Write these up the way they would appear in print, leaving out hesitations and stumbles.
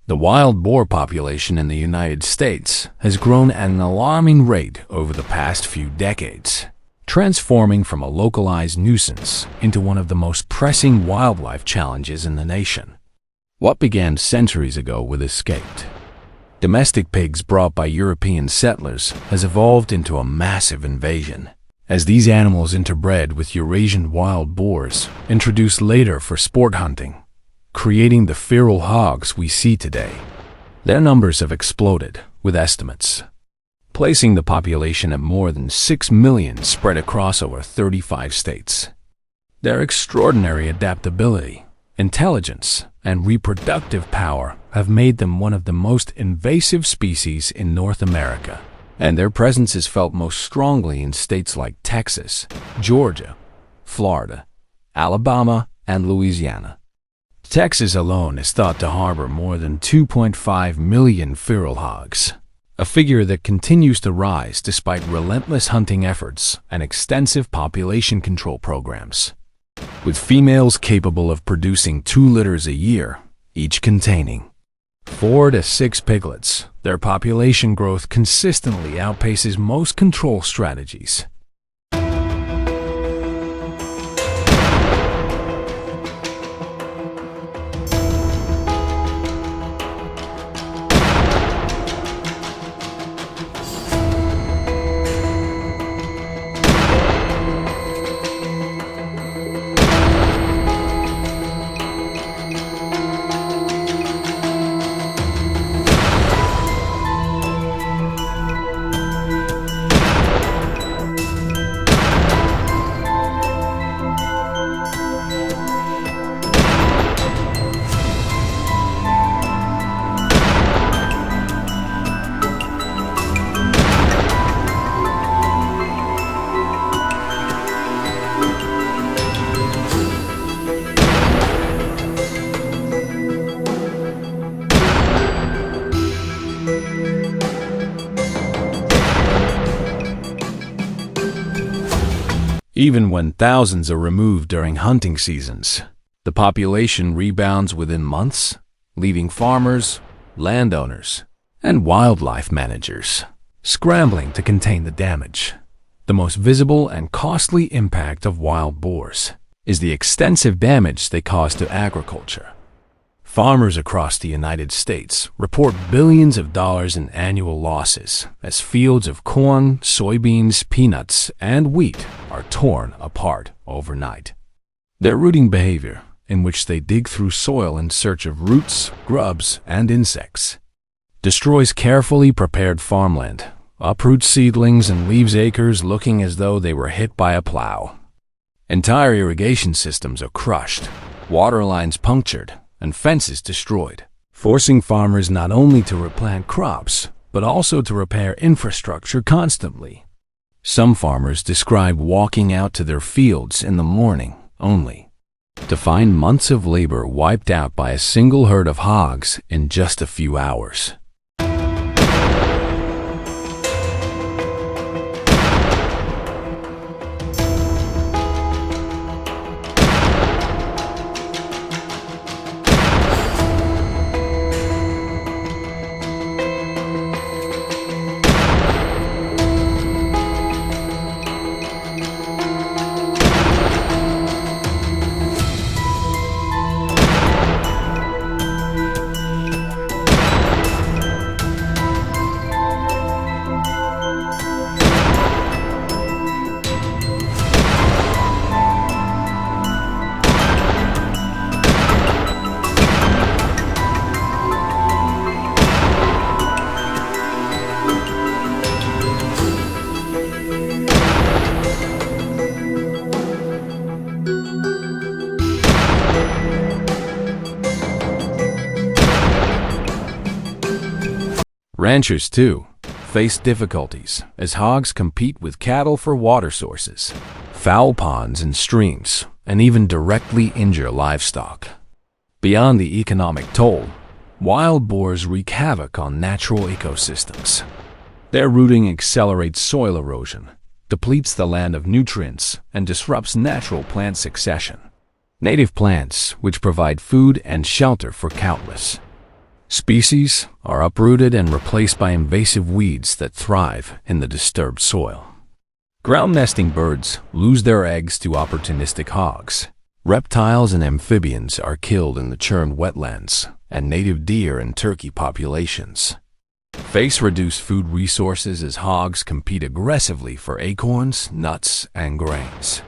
The wild boar population in the United States has grown at an alarming rate over the past few decades, transforming from a localized nuisance into one of the most pressing wildlife challenges in the nation. What began centuries ago with escaped domestic pigs brought by European settlers has evolved into a massive invasion, as these animals interbred with Eurasian wild boars, introduced later for sport hunting, creating the feral hogs we see today. Their numbers have exploded, with estimates placing the population at more than 6 million spread across over 35 states. Their extraordinary adaptability, intelligence, and reproductive power have made them one of the most invasive species in North America, and their presence is felt most strongly in states like Texas, Georgia, Florida, Alabama, and Louisiana. Texas alone is thought to harbor more than 2.5 million feral hogs, a figure that continues to rise despite relentless hunting efforts and extensive population control programs. With females capable of producing 2 litters a year, each containing 4 to 6 piglets, their population growth consistently outpaces most control strategies. Even when thousands are removed during hunting seasons, the population rebounds within months, leaving farmers, landowners, and wildlife managers scrambling to contain the damage. The most visible and costly impact of wild boars is the extensive damage they cause to agriculture. Farmers across the United States report billions of dollars in annual losses as fields of corn, soybeans, peanuts, and wheat are torn apart overnight. Their rooting behavior, in which they dig through soil in search of roots, grubs, and insects, destroys carefully prepared farmland, uproots seedlings, and leaves acres looking as though they were hit by a plow. Entire irrigation systems are crushed, water lines punctured, and fences destroyed, forcing farmers not only to replant crops, but also to repair infrastructure constantly. Some farmers describe walking out to their fields in the morning only to find months of labor wiped out by a single herd of hogs in just a few hours. Ranchers, too, face difficulties as hogs compete with cattle for water sources, foul ponds and streams, and even directly injure livestock. Beyond the economic toll, wild boars wreak havoc on natural ecosystems. Their rooting accelerates soil erosion, depletes the land of nutrients, and disrupts natural plant succession. Native plants, which provide food and shelter for countless Species are uprooted and replaced by invasive weeds that thrive in the disturbed soil. Ground nesting birds lose their eggs to opportunistic hogs. Reptiles and amphibians are killed in the churned wetlands, and native deer and turkey populations face reduced food resources as hogs compete aggressively for acorns, nuts, and grains.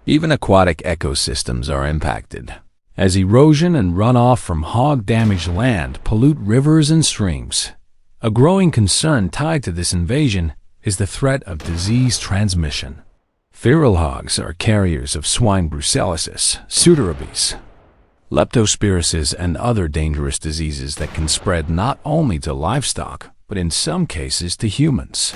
Even aquatic ecosystems are impacted, as erosion and runoff from hog-damaged land pollute rivers and streams. A growing concern tied to this invasion is the threat of disease transmission. Feral hogs are carriers of swine brucellosis, pseudorabies, leptospirosis, and other dangerous diseases that can spread not only to livestock, but in some cases to humans.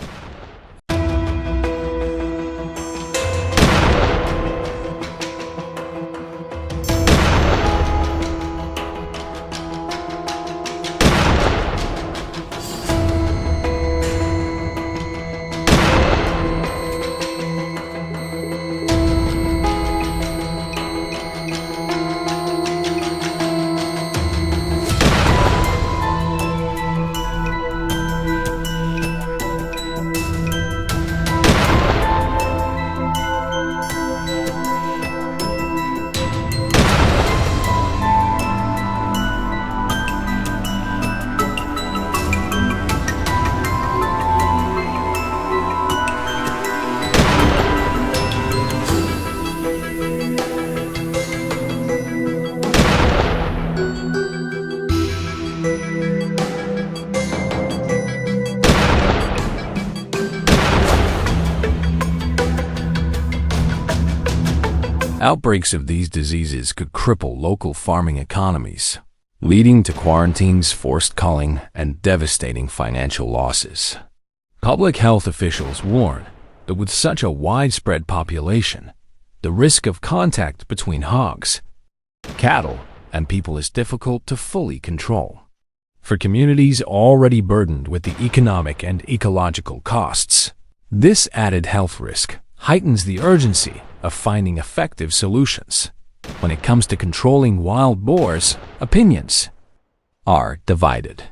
Outbreaks of these diseases could cripple local farming economies, leading to quarantines, forced culling, and devastating financial losses. Public health officials warn that with such a widespread population, the risk of contact between hogs, cattle, and people is difficult to fully control. For communities already burdened with the economic and ecological costs, this added health risk heightens the urgency of finding effective solutions. When it comes to controlling wild boars, opinions are divided.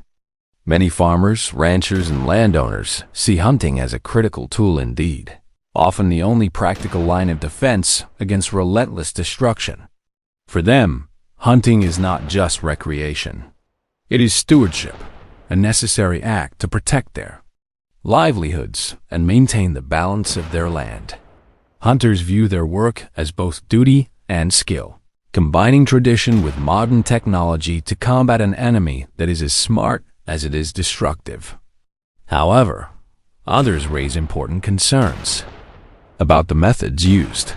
Many farmers, ranchers, and landowners see hunting as a critical tool indeed, often the only practical line of defense against relentless destruction. For them, hunting is not just recreation. It is stewardship, a necessary act to protect their livelihoods and maintain the balance of their land. Hunters view their work as both duty and skill, combining tradition with modern technology to combat an enemy that is as smart as it is destructive. However, others raise important concerns about the methods used.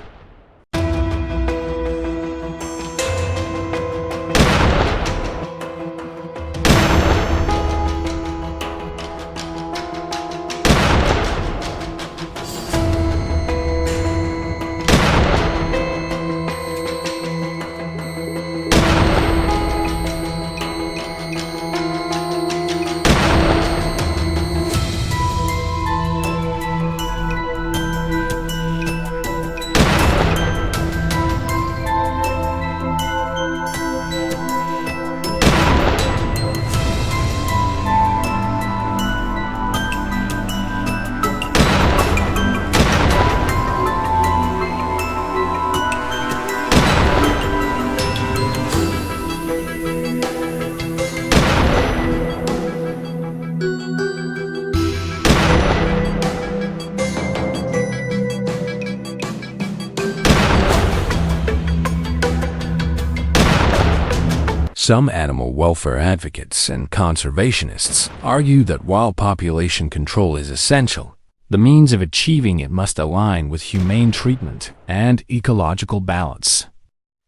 Some animal welfare advocates and conservationists argue that while population control is essential, the means of achieving it must align with humane treatment and ecological balance.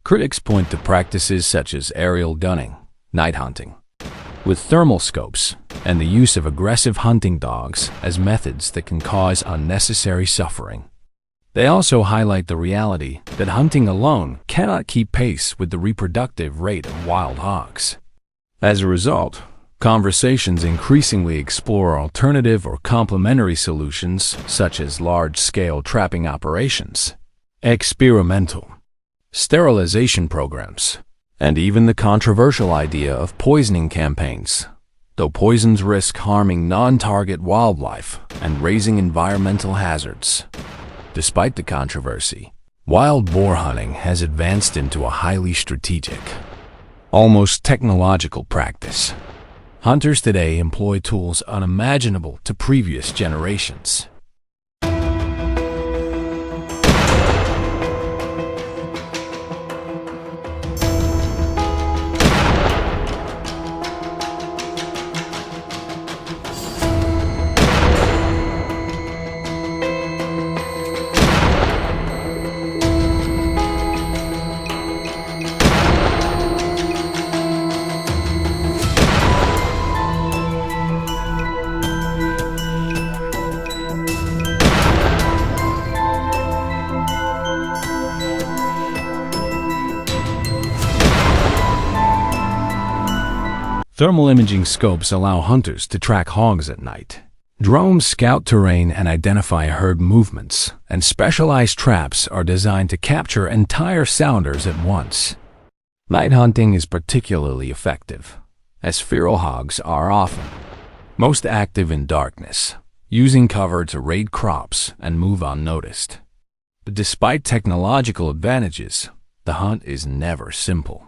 Critics point to practices such as aerial gunning, night hunting, with thermal scopes, and the use of aggressive hunting dogs as methods that can cause unnecessary suffering. They also highlight the reality that hunting alone cannot keep pace with the reproductive rate of wild hogs. As a result, conversations increasingly explore alternative or complementary solutions such as large-scale trapping operations, experimental sterilization programs, and even the controversial idea of poisoning campaigns, though poisons risk harming non-target wildlife and raising environmental hazards. Despite the controversy, wild boar hunting has advanced into a highly strategic, almost technological practice. Hunters today employ tools unimaginable to previous generations. Thermal imaging scopes allow hunters to track hogs at night. Drones scout terrain and identify herd movements, and specialized traps are designed to capture entire sounders at once. Night hunting is particularly effective, as feral hogs are often most active in darkness, using cover to raid crops and move unnoticed. But despite technological advantages, the hunt is never simple.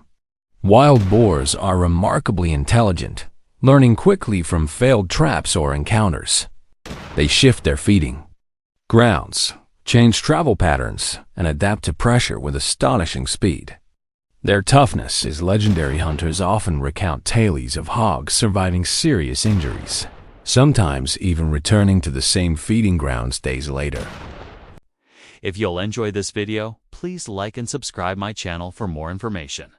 Wild boars are remarkably intelligent, learning quickly from failed traps or encounters. They shift their feeding grounds, change travel patterns, and adapt to pressure with astonishing speed. Their toughness is legendary. Hunters often recount tales of hogs surviving serious injuries, sometimes even returning to the same feeding grounds days later. If you'll enjoy this video, please like and subscribe my channel for more information.